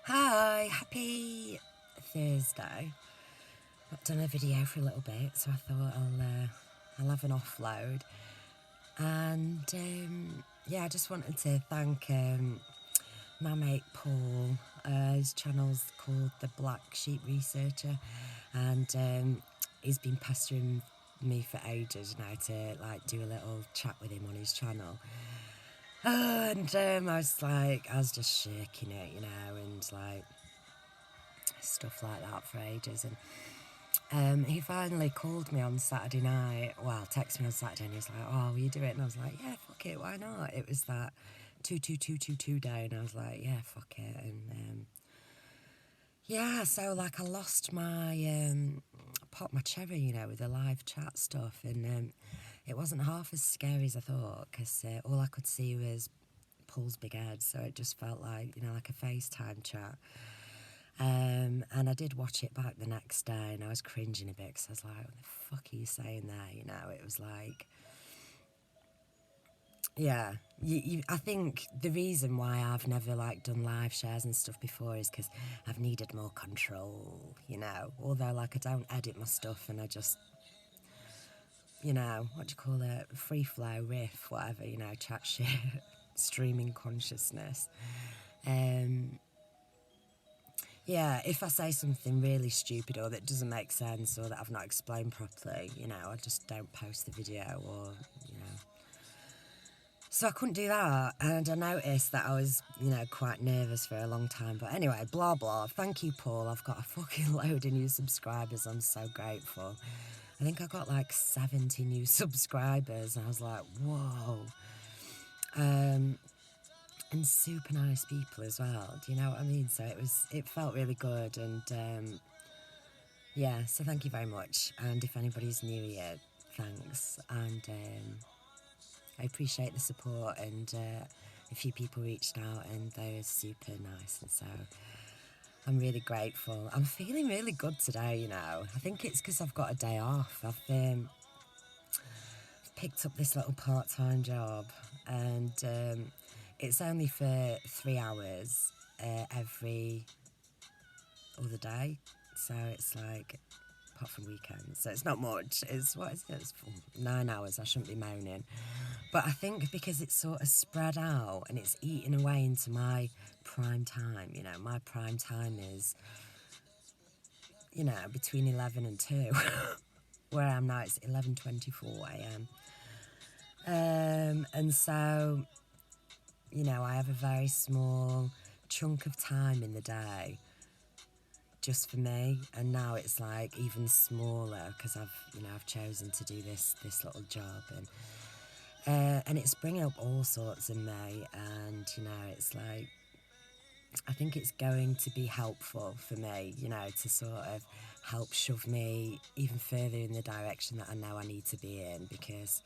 Hi, happy Thursday. Not done a video for a little bit, so I thought I'll have an offload. And yeah, I just wanted to thank my mate Paul. His channel's called The Black Sheep Researcher, and he's been pestering me for ages now to do a little chat with him on his channel. And I was just shaking it, and stuff like that for ages. And he finally called me on Saturday night. Well, texted me on Saturday, and he was like, "Oh, will you do it?" And I was like, "Yeah, fuck it, why not?" It was that 22222 day, and I was like, "Yeah, fuck it." And yeah, so I lost my popped my cherry, with the live chat stuff, and it wasn't half as scary as I thought, because all I could see was Paul's big head, so it just felt like like a FaceTime chat. And I did watch it back the next day, and I was cringing a bit because I was like, "What the fuck are you saying there?" It was like, yeah. I think the reason why I've never done live shares and stuff before is because I've needed more control. Although I don't edit my stuff, and I just what do you call it, free flow riff, whatever, chat shit, streaming consciousness. Yeah, if I say something really stupid or that doesn't make sense or that I've not explained properly, I just don't post the video or. So I couldn't do that, and I noticed that I was, quite nervous for a long time. But anyway, blah, blah. Thank you, Paul. I've got a fucking load of new subscribers. I'm so grateful. I think I got 70 new subscribers, and I was like, whoa. And super nice people as well. Do you know what I mean? So it felt really good, and yeah, so thank you very much. And if anybody's new here, thanks. And I appreciate the support, and a few people reached out, and they were super nice, and so I'm really grateful. I'm feeling really good today, I think it's because I've got a day off. I've picked up this little part-time job, and it's only for 3 hours every other day, so it's apart from weekends, so it's not much. What is it? It's 9 hours. I shouldn't be moaning, but I think because it's sort of spread out and it's eating away into my prime time. My prime time is between 11 and 2. Where I am now, it's 11:24 a.m. And so I have a very small chunk of time in the day just for me, and now it's even smaller because I've chosen to do this little job, and it's bringing up all sorts in me, and it's I think it's going to be helpful for me, to sort of help shove me even further in the direction that I know I need to be in, because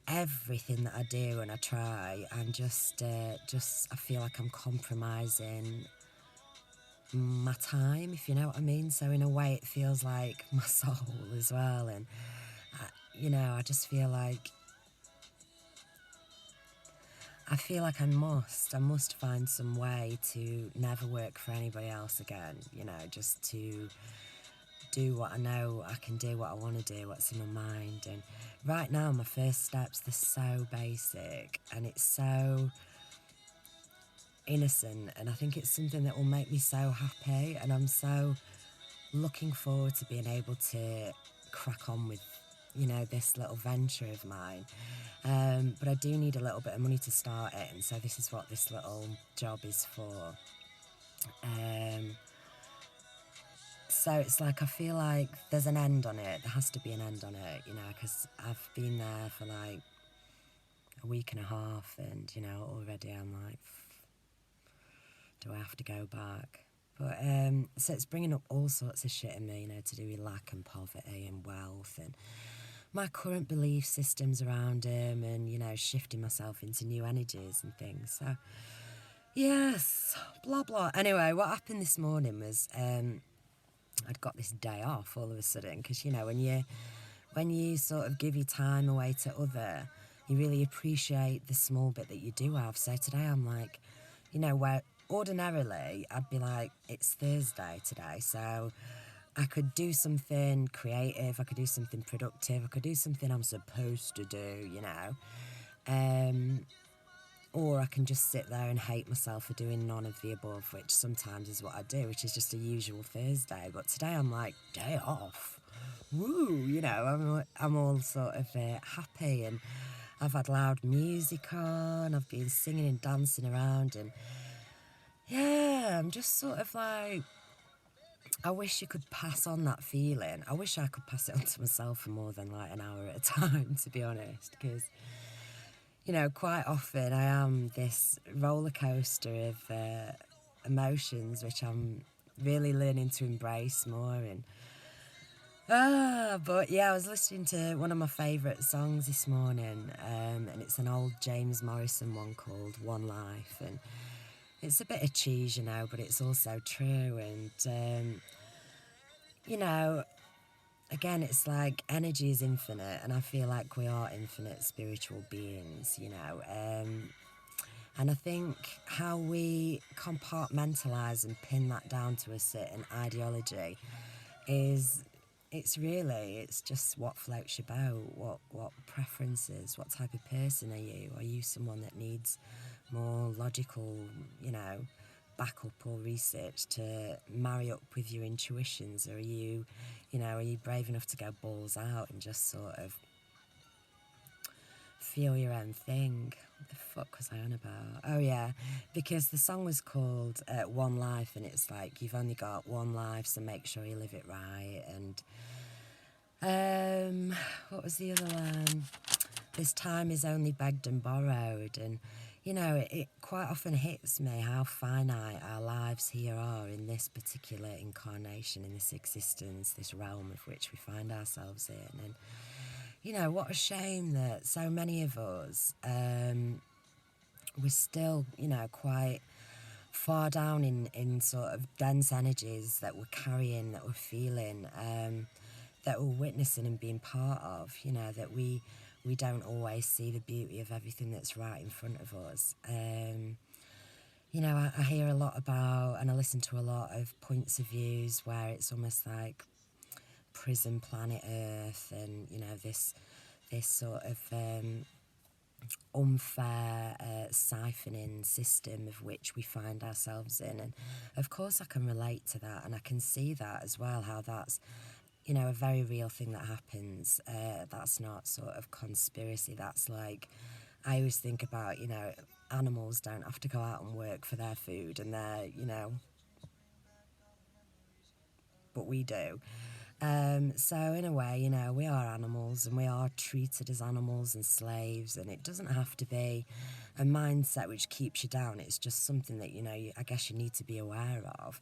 everything that I do and I try, and just I feel like I'm compromising my time, if you know what I mean. So in a way it feels like my soul as well, and I just feel like I must find some way to never work for anybody else again, just to do what I know I can do, what I want to do, what's in my mind. And right now my first steps, they're so basic, and it's so innocent, and I think it's something that will make me so happy, and I'm so looking forward to being able to crack on with this little venture of mine, but I do need a little bit of money to start it, and so this is what this little job is for. So it's I feel like there's an end on it. There has to be an end on it, because I've been there for a week and a half, and already I'm do I have to go back? But so it's bringing up all sorts of shit in me, to do with lack and poverty and wealth, and my current belief systems around him, and shifting myself into new energies and things. So yes, blah blah. Anyway, what happened this morning was I'd got this day off all of a sudden, because when you sort of give your time away to other, you really appreciate the small bit that you do have. So today I'm where ordinarily, I'd be like, it's Thursday today, so I could do something creative, I could do something productive, I could do something I'm supposed to do, you know. Or I can just sit there and hate myself for doing none of the above, which sometimes is what I do, which is just a usual Thursday. But today I'm like, day off. Woo, you know, I'm all sort of happy, and I've had loud music on, I've been singing and dancing around, and yeah, I'm just sort of like, I wish you could pass on that feeling. I wish I could pass it on to myself for more than like an hour at a time, to be honest, because, you know, quite often I am this roller coaster of emotions, which I'm really learning to embrace more. And but yeah, I was listening to one of my favourite songs this morning, and it's an old James Morrison one called One Life, and it's a bit of cheese, you know, but it's also true. And you know, again, it's like energy is infinite, and I feel like we are infinite spiritual beings, you know. And I think how we compartmentalise and pin that down to a certain ideology is, it's just what floats your boat, what preferences, what type of person are you? Are you someone that needs more logical, you know, backup or research to marry up with your intuitions, or are you know, are you brave enough to go balls out and just sort of feel your own thing? What the fuck was I on about? Oh yeah, because the song was called One Life, and it's like, you've only got one life, so make sure you live it right. And what was the other one? This time is only begged and borrowed. And you know, it quite often hits me how finite our lives here are in this particular incarnation, in this existence, this realm of which we find ourselves in. And you know, what a shame that so many of us, we're still, you know, quite far down in sort of dense energies that we're carrying, that we're feeling, that we're witnessing and being part of, you know, that we don't always see the beauty of everything that's right in front of us. You know, I hear a lot about, and I listen to a lot of points of views where it's almost like prison planet Earth, and you know, this sort of unfair siphoning system of which we find ourselves in. And of course I can relate to that, and I can see that as well, how that's, you know, a very real thing that happens. That's not sort of conspiracy. That's like, I always think about, you know, animals don't have to go out and work for their food, and they're, you know, but we do. So in a way, you know, we are animals, and we are treated as animals and slaves, and it doesn't have to be a mindset which keeps you down. It's just something that, you know, I guess you need to be aware of.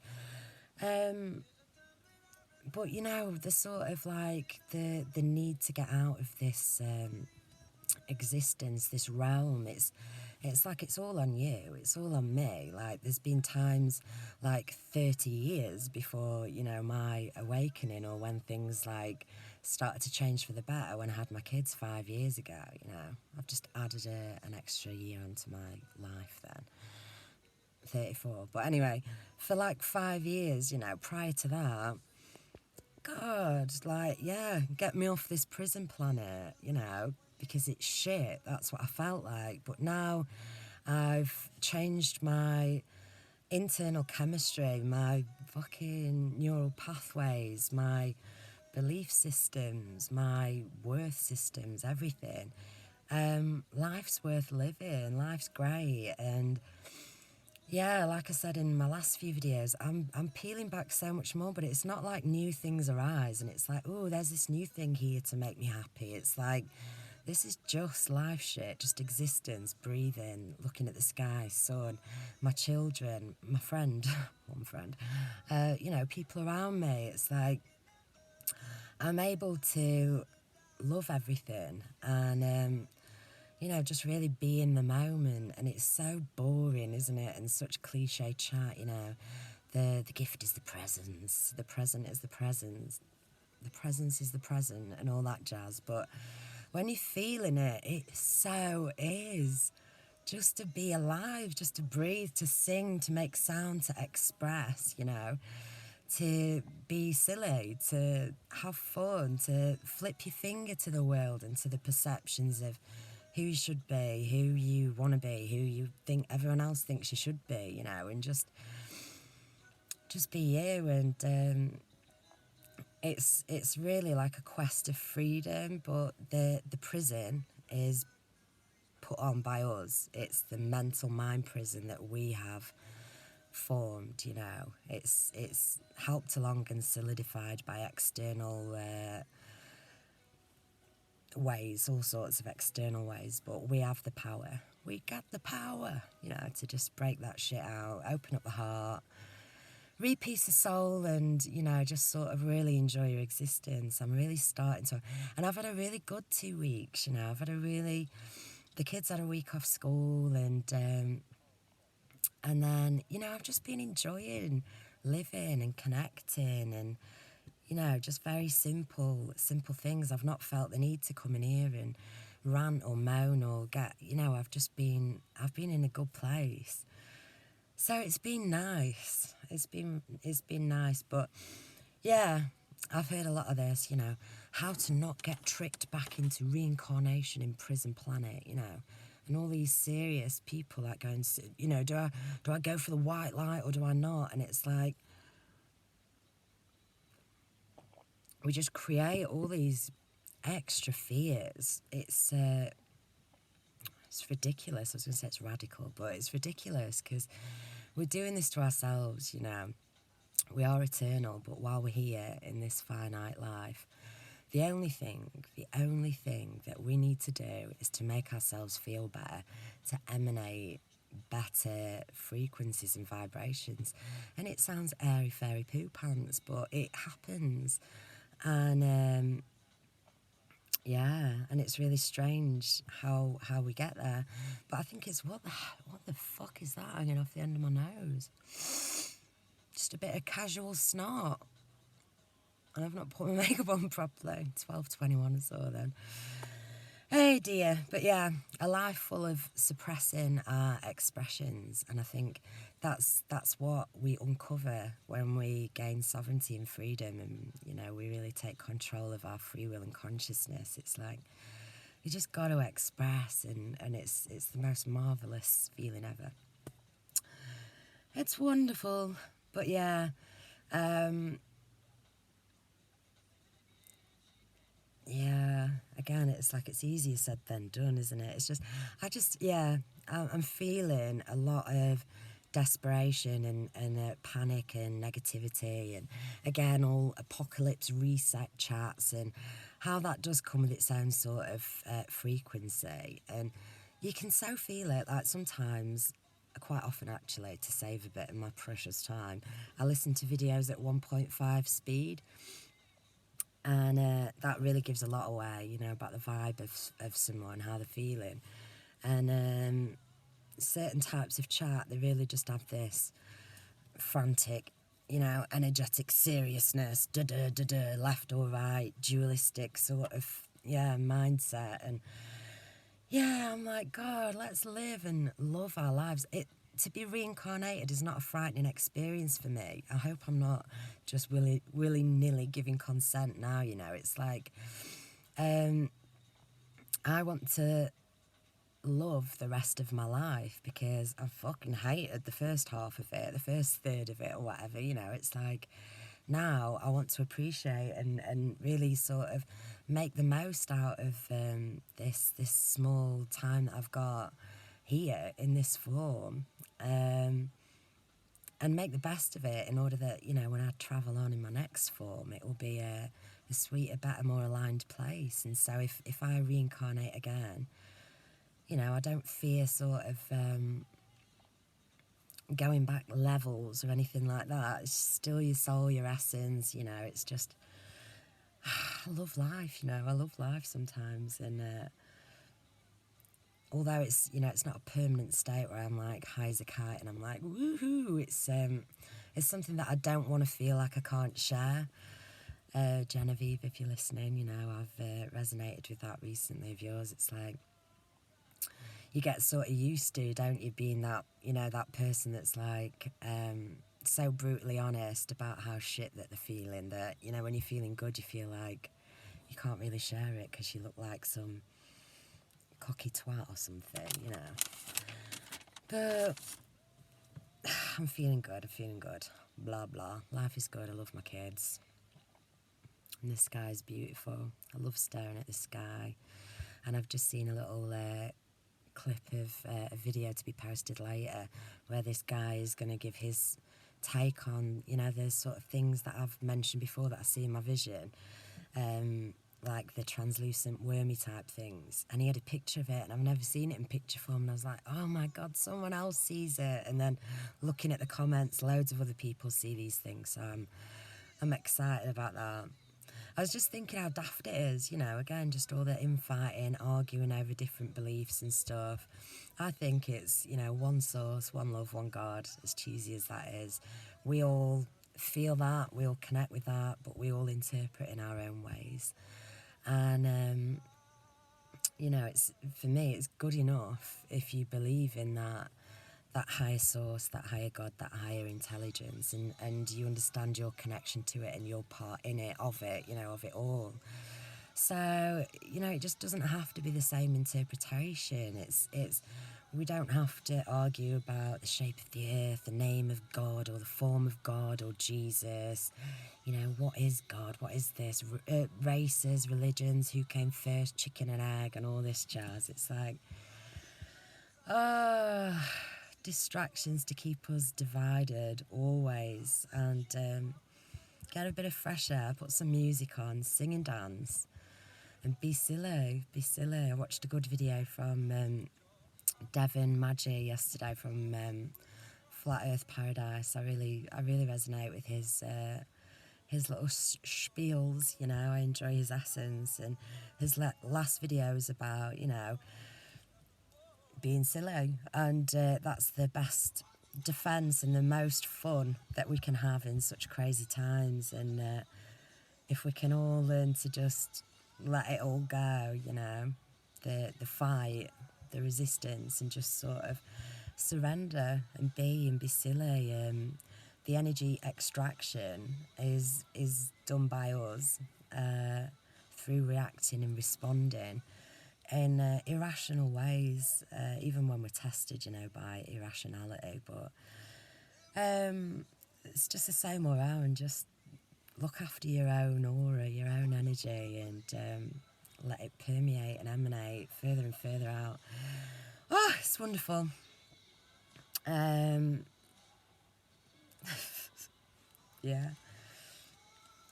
But you know, the sort of like the need to get out of this existence, this realm, it's like it's all on you, it's all on me. Like, there's been times like 30 years before, you know, my awakening, or when things like started to change for the better when I had my kids 5 years ago. You know, I've just added an extra year onto my life then, 34. But anyway, for like 5 years, you know, prior to that, God, like, yeah, get me off this prison planet, you know, because it's shit. That's what I felt like. But now I've changed my internal chemistry, my fucking neural pathways, my belief systems, my worth systems, everything. Life's worth living, life's great. And yeah, like I said in my last few videos, I'm peeling back so much more, but it's not like new things arise and it's like, oh, there's this new thing here to make me happy. It's like, this is just life shit, just existence, breathing, looking at the sky, sun, my children, my friend, one friend, you know, people around me. It's like, I'm able to love everything and, you know, just really be in the moment. And it's so boring, isn't it? And such cliche chat, you know. The gift is the presence. The present is the presence. The presence is the present and all that jazz. But when you're feeling it, it so is. just to be alive, just to breathe, to sing, to make sound, to express, you know, to be silly, to have fun, to flip your finger to the world and to the perceptions of who you should be, who you want to be, who you think everyone else thinks you should be, you know, and just be you. And it's really like a quest of freedom, but the prison is put on by us. It's the mental mind prison that we have formed, you know. It's helped along and solidified by external ways, all sorts of external ways, but we have the power. We got the power, you know, to just break that shit out, open up the heart, re-peace the soul, and, you know, just sort of really enjoy your existence. I'm really starting to, and I've had a really good 2 weeks, you know. I've had a really, the kids had a week off school, and then, you know, I've just been enjoying living and connecting, and, you know, just very simple things. I've not felt the need to come in here and rant or moan or get, you know, I've been in a good place. So it's been nice. It's been nice. But yeah, I've heard a lot of this, you know, how to not get tricked back into reincarnation in Prison Planet, you know. And all these serious people that go and, you know, do I go for the white light or do I not? And it's like, we just create all these extra fears. It's ridiculous. I was going to say it's radical, but it's ridiculous because we're doing this to ourselves, you know. We are eternal, but while we're here in this finite life, the only thing that we need to do is to make ourselves feel better, to emanate better frequencies and vibrations. And it sounds airy fairy poo pants, but it happens. And yeah, and it's really strange how we get there. But I think it's what the fuck is that hanging off the end of my nose? Just a bit of casual snot. And I've not put my makeup on properly. 12:21 or so then. Hey dear. But yeah, a life full of suppressing our expressions. And I think that's what we uncover when we gain sovereignty and freedom, and, you know, we really take control of our free will and consciousness. It's like, you just got to express, and it's the most marvellous feeling ever. It's wonderful. But yeah, yeah, again, it's like it's easier said than done, isn't it? It's just, I'm feeling a lot of desperation and panic and negativity, and again, all apocalypse reset chats, and how that does come with its own sort of frequency. And you can so feel it, like sometimes, quite often actually, to save a bit of my precious time, I listen to videos at 1.5 speed. And that really gives a lot away, you know, about the vibe of someone, how they're feeling. And certain types of chat, they really just have this frantic, you know, energetic seriousness, left or right, dualistic sort of, mindset. And yeah, I'm like, God, let's live and love our lives. To be reincarnated is not a frightening experience for me. I hope I'm not just willy-nilly giving consent now, you know. It's like, I want to love the rest of my life, because I fucking hated the first half of it, the first third of it or whatever, you know. It's like, now I want to appreciate and really sort of make the most out of this small time that I've got here in this form, and make the best of it, in order that, you know, when I travel on in my next form, it will be a sweeter, better, more aligned place. And so if I reincarnate again, you know, I don't fear sort of going back levels or anything like that. It's still your soul, your essence, you know. It's just, I love life, you know. I love life sometimes. And although it's, you know, it's not a permanent state where I'm like high as a kite and I'm like, woohoo, it's something that I don't want to feel like I can't share. Genevieve, if you're listening, you know, I've resonated with that recently of yours. It's like, you get sort of used to, don't you, being that, you know, that person that's like so brutally honest about how shit that they're feeling, that, you know, when you're feeling good, you feel like you can't really share it because you look like some cocky twat or something, you know. But I'm feeling good, I'm feeling good. Blah, blah. Life is good, I love my kids. And the sky's beautiful. I love staring at the sky. And I've just seen a little clip of a video to be posted later where this guy is going to give his take on, you know, the sort of things that I've mentioned before that I see in my vision, like the translucent wormy type things. And he had a picture of it, and I've never seen it in picture form, and I was like, oh my God, someone else sees it. And then looking at the comments, loads of other people see these things, so I'm excited about that. I was just thinking how daft it is, you know, again, just all the infighting, arguing over different beliefs and stuff. I think it's, you know, one source, one love, one God, as cheesy as that is. We all feel that, we all connect with that, but we all interpret in our own ways. And, you know, it's, for me, it's good enough if you believe in that higher source, that higher God, that higher intelligence, and you understand your connection to it and your part in it, of it, you know, of it all. So, you know, it just doesn't have to be the same interpretation. It's we don't have to argue about the shape of the earth, the name of God, or the form of God, or Jesus. You know, what is God? What is this? Races, religions, who came first, chicken and egg, and all this jazz. It's like, distractions to keep us divided always. And get a bit of fresh air, put some music on, sing and dance, and be silly, be silly. I watched a good video from Devin Maggi yesterday from Flat Earth Paradise. I really resonate with his little spiels, you know. I enjoy his essence, and his last video is about, you know, being silly, and that's the best defence and the most fun that we can have in such crazy times. And if we can all learn to just let it all go, you know, the fight, the resistance, and just sort of surrender and be silly. The energy extraction is done by us through reacting and responding in irrational ways, even when we're tested, you know, by irrationality. But it's just the same around. Just look after your own aura, your own energy, and let it permeate and emanate further and further out. Oh, it's wonderful. Yeah.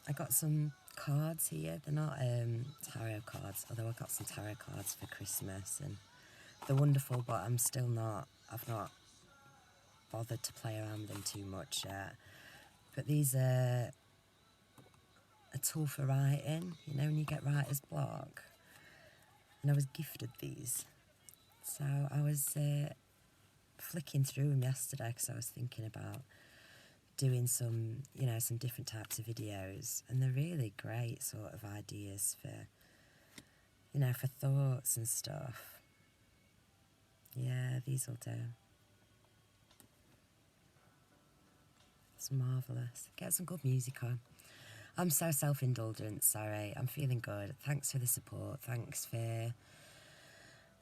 I got some cards here. They're not tarot cards, although I got some tarot cards for Christmas, and they're wonderful, but I've not bothered to play around with them too much yet. But these are a tool for writing, you know, when you get writer's block. And I was gifted these. So I was flicking through them yesterday because I was thinking about doing some, you know, some different types of videos, and they're really great sort of ideas for, you know, for thoughts and stuff. Yeah, these will do. It's marvellous. Get some good music on. I'm so self-indulgent, sorry. I'm feeling good. Thanks for the support. Thanks for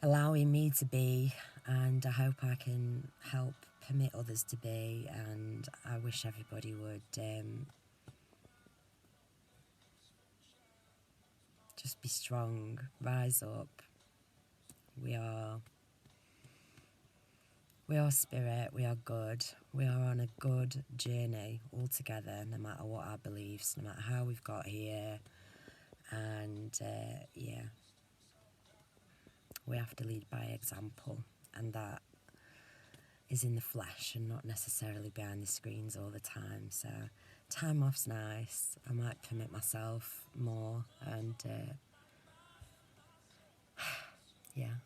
allowing me to be, and I hope I can help permit others to be, and I wish everybody would just be strong, rise up. We are spirit, we are good, we are on a good journey all together, no matter what our beliefs, no matter how we've got here. And yeah, we have to lead by example, and that is in the flesh and not necessarily behind the screens all the time. So time off's nice. I might permit myself more, and yeah,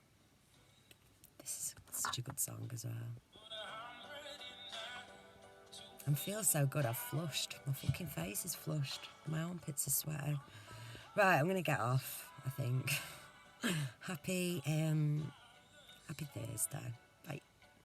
this is such a good song as well. I feel so good. I've flushed. My fucking face is flushed. My armpits are sweating. Right, I'm gonna get off, I think. Happy Happy Thursday.